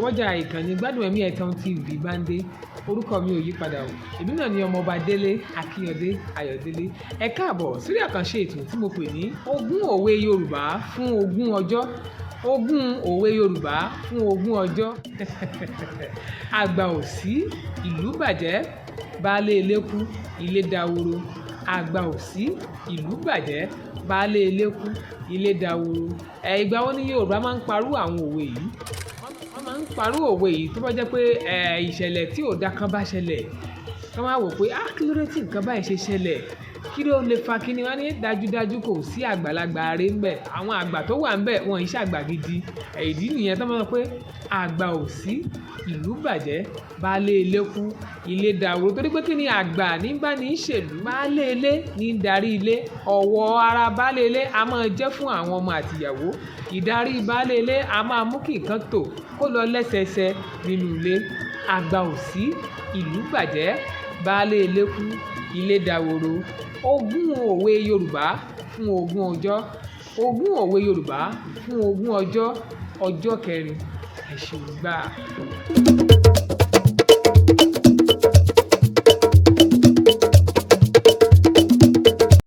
ọwọ́jà ìkànnì Gbádùn Ẹ̀mí Ẹ̀tàn TV bá ń dé, orúkọ mi ò yí padà o. Èmi náà ni ọmọọba Délé Akínyọ̀dé Ayọ̀délé. Ẹ káàbọ̀ sórí àkànṣe ètò tí mo pè ní ogún òwe Yorùbá fún ogún ọjọ́. Ogún òwe Yorùbá fún ogún ọjọ́. Àgbà ò sí, ìlú bàjẹ́, baálé ilé kú, ilé dahoro. Àgbà ò sí, ìlú bàjẹ́, baálé ilé kú, ilé dahoro. Ìgbà wo ni Yorùbá máa ń parú àwọn òwe yìí? Wọ́n máa ń parú òwe yìí tó bá jẹ́ pé ìṣẹ̀lẹ̀ tí ò dá kan bá ṣẹlẹ̀. Wọ́n máa wò pé kí ló dé tí nǹkan báyìí ṣe ṣẹlẹ̀? Kí ló lè fa kíni? Wọ́n ní dájúdájú kò sí àgbàlagbà rere ńbẹ̀. Àwọn àgbà tó wà ńbẹ̀ wọn ì ṣe àgbà gidi. Ìdí nìyẹn tó máa ń sọ pé àgbà ò sí, ìlú bàjẹ́, baálé ilé kú, ilé dahoro. Torí pé kí ni àgbà ní bá ní ṣèlú? Baálé ilé ní darí ilé. Ọ̀wọ̀ ara baálé ilé a máa jẹ́ fún àwọn ọmọ àtìyàwó. Ìdarí baálé ilé a máa mú kí nǹkan tò kó lọ lẹ́sẹẹsẹ nínú ilé. Àgbà ò sí, ìlú bàjẹ́, baálé ilé kú, ilé dahoro. Ogún òwe Yorùbá fún ogún ọjọ́. Ogún òwe Yorùbá fún ogún ọjọ́. Ọjọ́ kẹrin. Ẹ ṣeun gbà.